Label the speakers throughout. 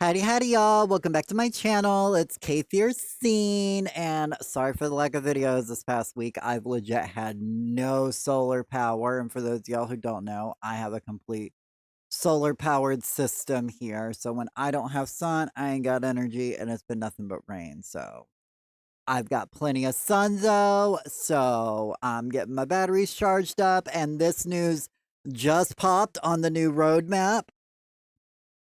Speaker 1: Howdy y'all, welcome back to my channel. It's Scene, and sorry for the lack of videos this past week. I've legit had no solar power, and for those of y'all who don't know, I have a complete solar powered system here. So when I don't have sun, I ain't got energy, and it's been nothing but rain. So I've got plenty of sun though, so I'm getting my batteries charged up, and this news just popped on the new roadmap.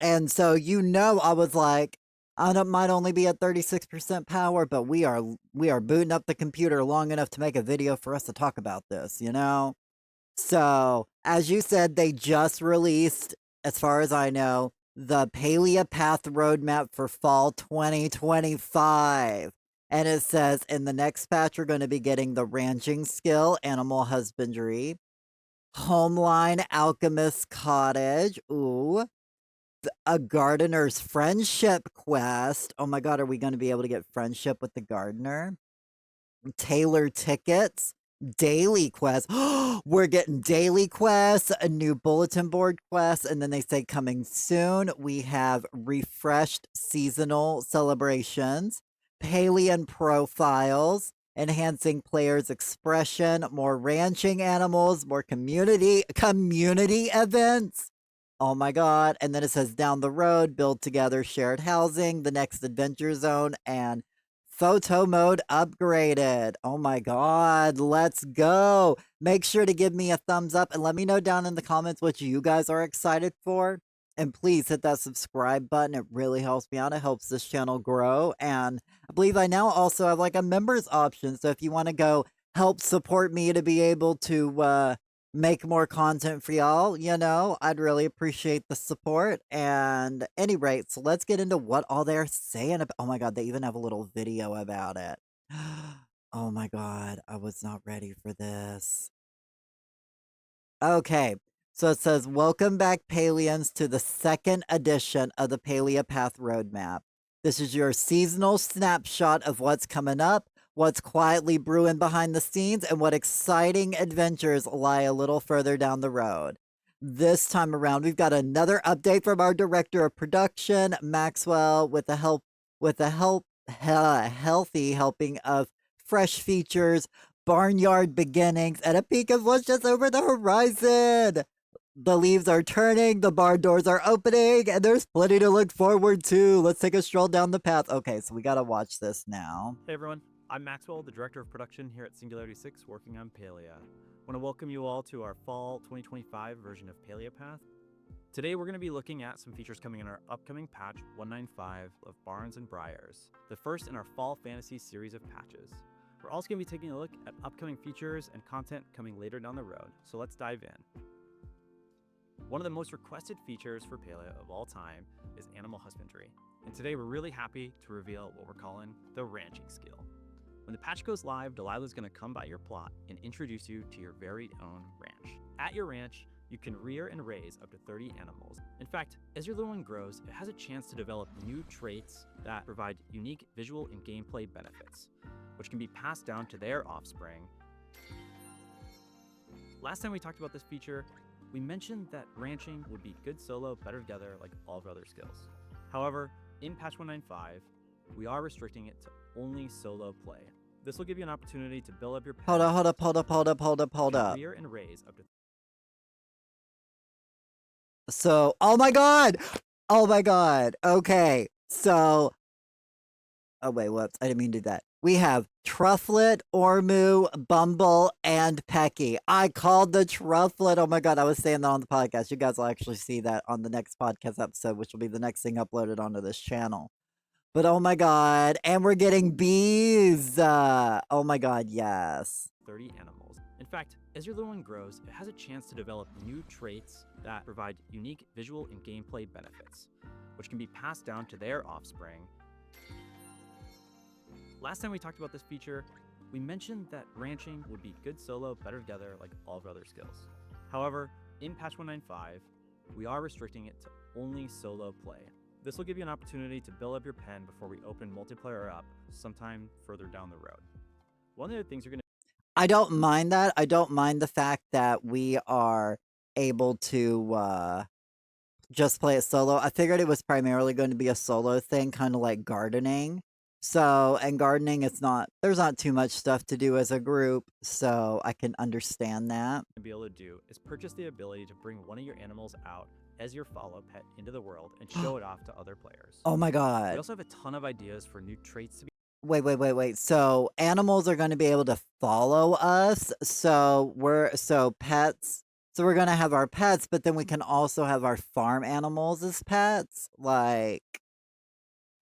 Speaker 1: And so, I was like, I don't, might only be at 36% power, but we are booting up the computer long enough to make a video for us to talk about this. So, as you said, they just released, as far as I know, the Palia Path roadmap for fall 2025. And it says in the next patch, we're going to be getting the ranching skill, animal husbandry, homeline alchemist cottage. Ooh, a gardener's friendship quest. Oh my god, are we going to be able to get friendship with the gardener? Tailor tickets, daily quests. We're getting daily quests, a new bulletin board quest, and then they say coming soon. We have refreshed seasonal celebrations, Palian profiles, enhancing players' expression, more ranching animals, more community events. Oh my god. And then it says down the road, build together shared housing, the next adventure zone, and photo mode upgraded. Oh my god. Let's go. Make sure to give me a thumbs up and let me know down in the comments what you guys are excited for. And please hit that subscribe button. It really helps me out. It helps this channel grow. And I believe I now also have like a members option. So if you want to go help support me to be able to make more content for y'all, I'd really appreciate the support. And any rate, so let's get into what all they're saying about. Oh my god, they even have a little video about it. Oh my god, I was not ready for this. Okay, so it says, welcome back, Palians, to the second edition of the Palia Path Roadmap. This is your seasonal snapshot of what's coming up, what's quietly brewing behind the scenes, and what exciting adventures lie a little further down the road. This time around, we've got another update from our director of production, Maxwell, healthy helping of fresh features, barnyard beginnings, and a peek of what's just over the horizon. The leaves are turning, the barn doors are opening, and there's plenty to look forward to. Let's take a stroll down the path. Okay, so we gotta watch this now.
Speaker 2: Hey everyone, I'm Maxwell, the Director of Production here at Singularity 6, working on Palia. I want to welcome you all to our Fall 2025 version of Palia Path. Today we're going to be looking at some features coming in our upcoming patch 195 of Barns and Briars, the first in our Fall Fantasy series of patches. We're also going to be taking a look at upcoming features and content coming later down the road, so let's dive in. One of the most requested features for Palia of all time is animal husbandry, and today we're really happy to reveal what we're calling the ranching skill. When the patch goes live, Delilah's going to come by your plot and introduce you to your very own ranch. At your ranch, you can rear and raise up to 30 animals. In fact, as your little one grows, it has a chance to develop new traits that provide unique visual and gameplay benefits, which can be passed down to their offspring. Last time we talked about this feature, we mentioned that ranching would be good solo, better together, like all of our other skills. However, in patch 195, we are restricting it to only solo play. This will give you an opportunity to build up your pet.
Speaker 1: Hold up.
Speaker 2: Rear and raise up to.
Speaker 1: So, oh my god. Okay, so, oh wait, whoops, I didn't mean to do that. We have Trufflet, Ormu, Bumble, and Pecky. I called the Trufflet. Oh my god, I was saying that on the podcast. You guys will actually see that on the next podcast episode, which will be the next thing uploaded onto this channel. But oh my god, and we're getting bees. Oh my god, yes.
Speaker 2: 30 animals. In fact, as your little one grows, it has a chance to develop new traits that provide unique visual and gameplay benefits, which can be passed down to their offspring. Last time we talked about this feature, we mentioned that ranching would be good solo, better together, like all of our other skills. However, in patch 195, we are restricting it to only solo play. This will give you an opportunity to build up your pen before we open multiplayer up sometime further down the road. One of the things you're going to...
Speaker 1: I don't mind that. I don't mind the fact that we are able to Just play it solo? I figured it was primarily going to be a solo thing, kinda like gardening. So and gardening, it's not there's not too much stuff to do as a group, so I can understand that.
Speaker 2: To be able to do is purchase the ability to bring one of your animals out as your follow pet into the world and show it off to other players.
Speaker 1: Oh my
Speaker 2: We
Speaker 1: god.
Speaker 2: also have a ton of ideas for new traits to be
Speaker 1: Wait. So animals are gonna be able to follow us, so pets so we're gonna have our pets, but then we can also have our farm animals as pets? Like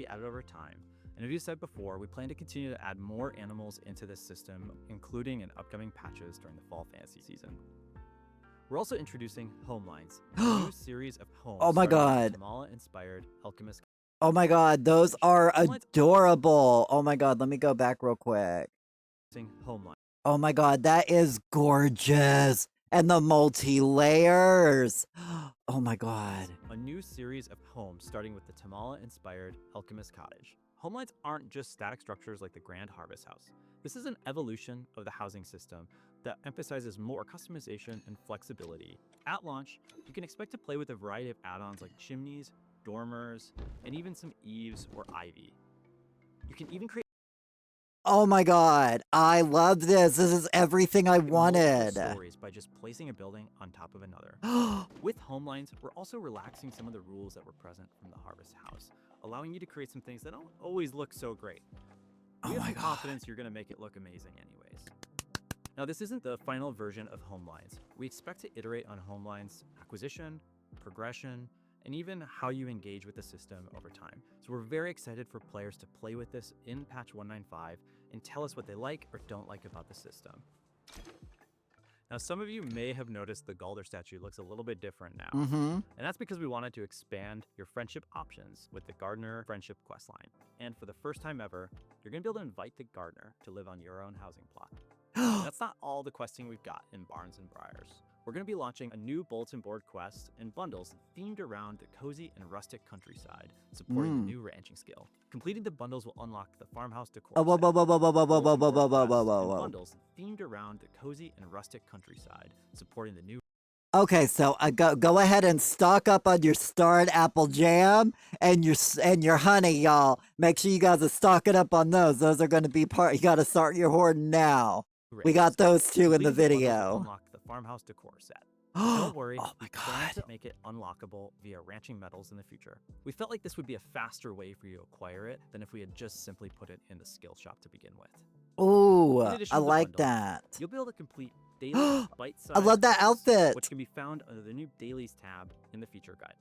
Speaker 2: added over time. And as you said before, we plan to continue to add more animals into this system, including in upcoming patches during the fall fantasy season. We're also introducing Homelines, a new series of homes
Speaker 1: Oh my
Speaker 2: starting with
Speaker 1: god.
Speaker 2: the Tamala-inspired Alchemist
Speaker 1: Oh my god, those are
Speaker 2: Homelines
Speaker 1: adorable. Oh my god, let me go back real quick.
Speaker 2: Homelines.
Speaker 1: Oh my god, that is gorgeous. And the multi-layers. Oh my god.
Speaker 2: A new series of homes starting with the Tamala-inspired Alchemist Cottage. Homelines aren't just static structures like the Grand Harvest House. This is an evolution of the housing system that emphasizes more customization and flexibility. At launch, you can expect to play with a variety of add-ons like chimneys, dormers, and even some eaves or ivy. You can even create
Speaker 1: Oh my god. I love this. This is everything I
Speaker 2: multiple
Speaker 1: wanted.
Speaker 2: stories by just placing a building on top of another. With Homelines, we're also relaxing some of the rules that were present from the Harvest House, allowing you to create some things that don't always look so great. We
Speaker 1: Oh
Speaker 2: have
Speaker 1: my
Speaker 2: some
Speaker 1: god.
Speaker 2: confidence you're going to make it look amazing anyways. Now, this isn't the final version of Homelines. We expect to iterate on Homelines acquisition, progression, and even how you engage with the system over time. So we're very excited for players to play with this in patch 195 and tell us what they like or don't like about the system. Now, some of you may have noticed the Galder statue looks a little bit different now.
Speaker 1: Mm-hmm.
Speaker 2: And that's because we wanted to expand your friendship options with the Gardener Friendship questline. And for the first time ever, you're going to be able to invite the gardener to live on your own housing plot. That's not all the questing we've got in Barns and Briars. We're going to be launching a new bulletin board quest and bundles themed around the cozy and rustic countryside, supporting the new ranching skill. Completing the bundles will unlock the farmhouse decor
Speaker 1: Oh, whoa,
Speaker 2: set.
Speaker 1: whoa, whoa, whoa, whoa, whoa, whoa, whoa,
Speaker 2: Bulletin
Speaker 1: whoa,
Speaker 2: board
Speaker 1: whoa, whoa,
Speaker 2: quests
Speaker 1: whoa,
Speaker 2: and
Speaker 1: whoa.
Speaker 2: bundles themed around the cozy and rustic countryside, supporting the new
Speaker 1: Okay, so go ahead and stock up on your starred apple jam and your honey, y'all. Make sure you guys are stocking up on those. Those are going to be part. You got to start your hoard now. We
Speaker 2: ranching
Speaker 1: got
Speaker 2: skill.
Speaker 1: those two in the
Speaker 2: Completing the bundles will
Speaker 1: video.
Speaker 2: unlock the farmhouse decor set. Don't worry,
Speaker 1: Oh my
Speaker 2: we plan to
Speaker 1: god.
Speaker 2: make it unlockable via ranching metals in the future. We felt like this would be a faster way for you to acquire it than if we had just simply put it in the skill shop to begin with.
Speaker 1: Ooh,
Speaker 2: In
Speaker 1: I
Speaker 2: addition to the
Speaker 1: like
Speaker 2: bundle,
Speaker 1: that.
Speaker 2: you'll be able to complete daily bite-sized
Speaker 1: I love that
Speaker 2: quests,
Speaker 1: outfit.
Speaker 2: which can be found under the new Dailies tab in the feature guide.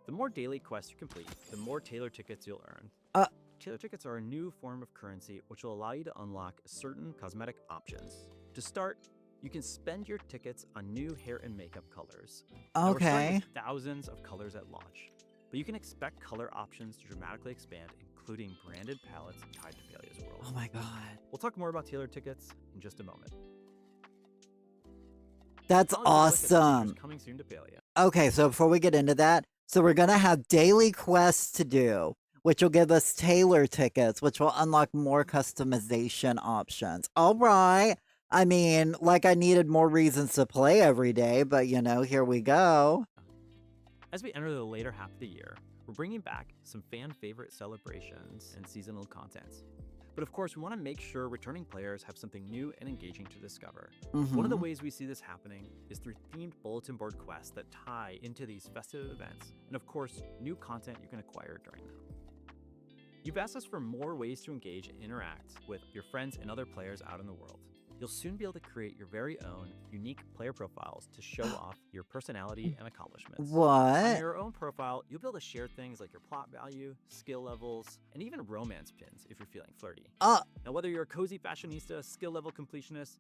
Speaker 2: The more daily quests you complete, the more Tailor tickets you'll earn.
Speaker 1: Uh,
Speaker 2: Tailor tickets are a new form of currency which will allow you to unlock certain cosmetic options. To start, you can spend your tickets on new hair and makeup colors. Now, we're starting
Speaker 1: Okay.
Speaker 2: with thousands of colors at launch, but you can expect color options to dramatically expand, including branded palettes tied to Palia's world.
Speaker 1: Oh my god.
Speaker 2: We'll talk more about Tailor tickets in just a moment.
Speaker 1: That's
Speaker 2: Now let's take a look at the features
Speaker 1: awesome.
Speaker 2: coming soon to Palia.
Speaker 1: Okay, so before we get into that, so we're gonna have daily quests to do, which will give us Tailor tickets, which will unlock more customization options. All right. I mean, like I needed more reasons to play every day, but you know, here we go.
Speaker 2: As we enter the later half of the year, we're bringing back some fan favorite celebrations and seasonal content. But of course, we want to make sure returning players have something new and engaging to discover. One of the
Speaker 1: Mhm.
Speaker 2: ways we see this happening is through themed bulletin board quests that tie into these festive events, and of course, new content you can acquire during them. You've asked us for more ways to engage and interact with your friends and other players out in the world. You'll soon be able to create your very own unique player profiles to show off your personality and accomplishments. On
Speaker 1: What?
Speaker 2: your own profile, you'll be able to share things like your plot value, skill levels, and even romance pins if you're feeling flirty.
Speaker 1: Uh,
Speaker 2: Now, whether you're a cozy fashionista, skill level completionist,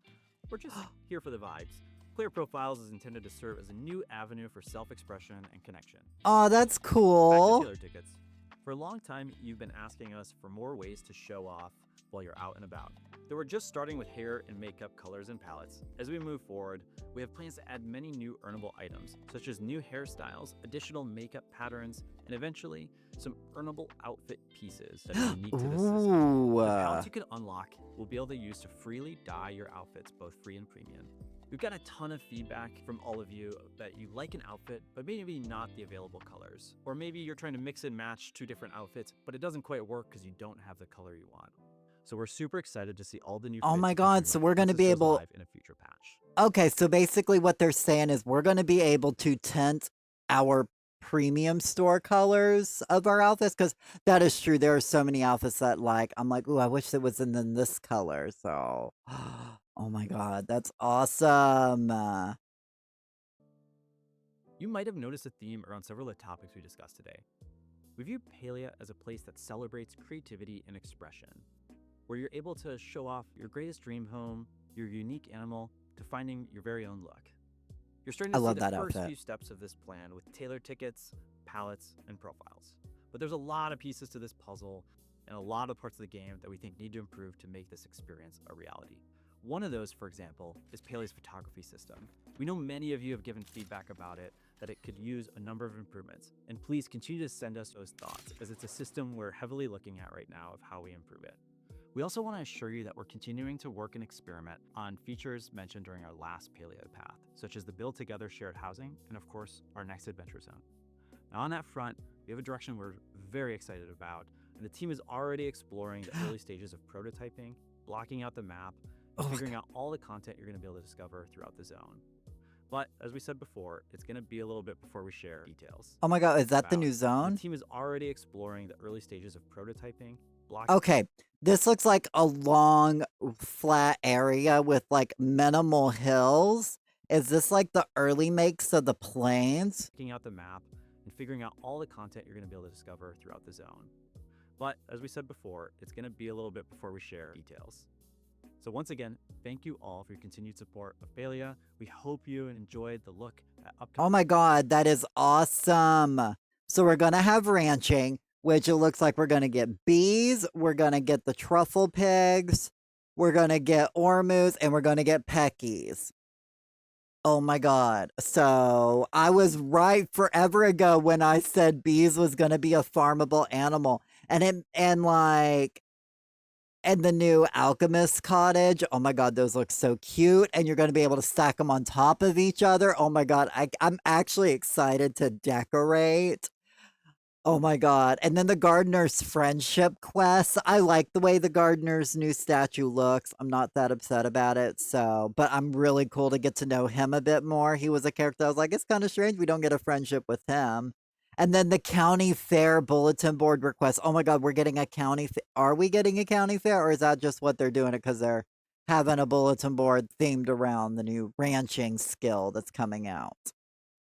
Speaker 2: or just here for the vibes, Player Profiles is intended to serve as a new avenue for self-expression and connection.
Speaker 1: oh, that's
Speaker 2: Back to
Speaker 1: cool.
Speaker 2: Tailor tickets. For a long time, you've been asking us for more ways to show off while you're out and about. Though we're just starting with hair and makeup colors and palettes, as we move forward, we have plans to add many new earnable items, such as new hairstyles, additional makeup patterns, and eventually, some earnable outfit pieces that are unique to the system.
Speaker 1: Ooh.
Speaker 2: The palettes you can unlock will be able to use to freely dye your outfits, both free and premium. We've got a ton of feedback from all of you that you like an outfit, but maybe not the available colors. Or maybe you're trying to mix and match two different outfits, but it doesn't quite work because you don't have the color you want. So we're super excited to see all the new
Speaker 1: Oh
Speaker 2: fits
Speaker 1: my
Speaker 2: featuring
Speaker 1: god, so we're
Speaker 2: look once
Speaker 1: gonna
Speaker 2: this
Speaker 1: be
Speaker 2: goes
Speaker 1: able
Speaker 2: live in a future patch.
Speaker 1: Okay, so basically what they're saying is we're gonna be able to tint our premium store colors of our outfits, because that is true, there are so many outfits that, like, I'm like, "Ooh, I wish it was in this color," so oh my god, that's awesome.
Speaker 2: You might have noticed a theme around several of the topics we discussed today. We view Palia as a place that celebrates creativity and expression, where you're able to show off your greatest dream home, your unique animal, to finding your very own look. You're starting
Speaker 1: I
Speaker 2: to see
Speaker 1: love
Speaker 2: the
Speaker 1: that
Speaker 2: first
Speaker 1: outfit.
Speaker 2: few steps of this plan with tailored tickets, palettes, and profiles. But there's a lot of pieces to this puzzle and a lot of parts of the game that we think need to improve to make this experience a reality. One of those, for example, is Palia's photography system. We know many of you have given feedback about it, that it could use a number of improvements, and please continue to send us those thoughts, as it's a system we're heavily looking at right now of how we improve it. We also want to assure you that we're continuing to work and experiment on features mentioned during our last Palia path, such as the Build Together shared housing, and of course, our next adventure zone. Now, on that front, we have a direction we're very excited about, and the team is already exploring the early stages of prototyping, blocking out the map, and
Speaker 1: Oh,
Speaker 2: figuring out all the content you're going to be able to discover throughout the zone. But as we said before, it's going to be a little bit before we share details
Speaker 1: oh my god, is that the
Speaker 2: about.
Speaker 1: new
Speaker 2: And the
Speaker 1: zone?
Speaker 2: team is already exploring the early stages of prototyping, blocking.
Speaker 1: Okay, this looks like a long, flat area with, like, minimal hills. Is this like the early makes of the plains?
Speaker 2: Out the map and figuring out all the content you're going to be able to discover throughout the zone. But as we said before, it's going to be a little bit before we share details. So once again, thank you all for your continued support of Palia. We hope you enjoyed the look at upcoming.
Speaker 1: Oh my god, that is awesome. So we're gonna have ranching, which it looks like we're gonna get bees, we're gonna get the truffle pigs, we're gonna get ormus, and we're gonna get peckies. Oh my god. So I was right forever ago when I said bees was gonna be a farmable animal. And the new alchemist cottage, oh my god, those look so cute, and you're gonna be able to stack them on top of each other. Oh my god, I'm actually excited to decorate. Oh my god, and then the gardener's friendship quest. I like the way the gardener's new statue looks. I'm not that upset about it, so but I'm really cool to get to know him a bit more. He was a character I was like, "It's kinda strange we don't get a friendship with him." And then the county fair bulletin board request. Oh my god, we're getting a are we getting a county fair, or is that just what they're doing it because 'cause they're having a bulletin board themed around the new ranching skill that's coming out?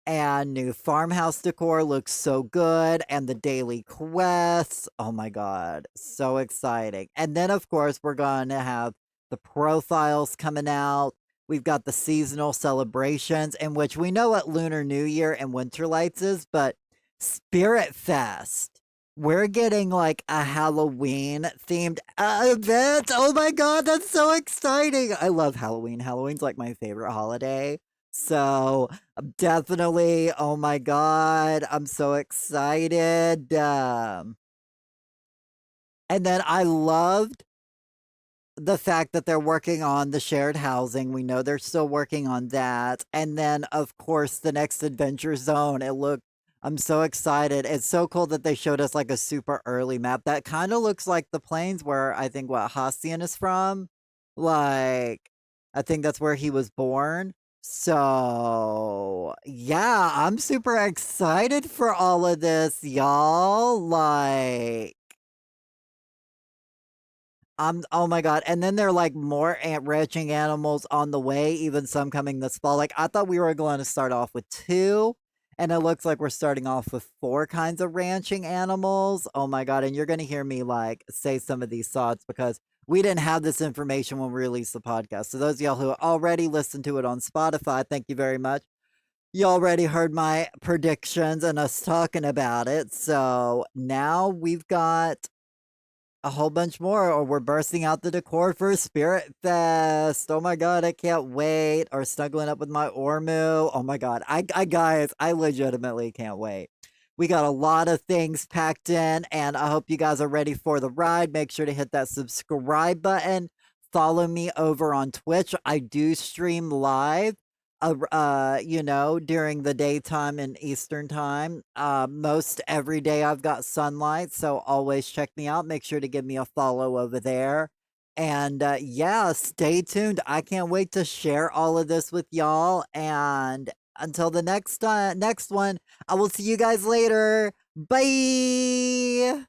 Speaker 1: And new farmhouse decor looks so good, and the daily quests. Oh my god, so exciting. And then, of course, we're gonna have the profiles coming out. We've got the seasonal celebrations, in which we know what Lunar New Year and Winter Lights is, but Spirit Fest. We're getting like a Halloween themed event. Oh my god, that's so exciting. I love Halloween. Halloween's like my favorite holiday. So definitely, oh my god, I'm so excited, and then I loved the fact that they're working on the shared housing. We know they're still working on that, and then, of course, the next adventure zone, I'm so excited. It's so cool that they showed us, like, a super early map that kinda looks like the plains where I think what, Hastian is from? Like, I think that's where he was born. So, yeah, I'm super excited for all of this, y'all, like oh my god, and then there are, like, more ranching animals on the way, even some coming this fall. Like, I thought we were gonna start off with 2, and it looks like we're starting off with 4 kinds of ranching animals. Oh my god, and you're gonna hear me, like, say some of these thoughts because we didn't have this information when we released the podcast. So those of y'all who already listened to it on Spotify, thank you very much. You already heard my predictions and us talking about it, so now we've got a whole bunch more, or we're bursting out the decor for Spirit Fest. Oh my god, I can't wait. Or snuggling up with my Ormu. Oh my god, guys, I legitimately can't wait. We got a lot of things packed in, and I hope you guys are ready for the ride. Make sure to hit that subscribe button. follow me over on Twitch. I do stream live, during the daytime and Eastern time. Most every day I've got sunlight, so always check me out. Make sure to give me a follow over there. And yeah, stay tuned. I can't wait to share all of this with y'all. And until the next one, I will see you guys later. Bye.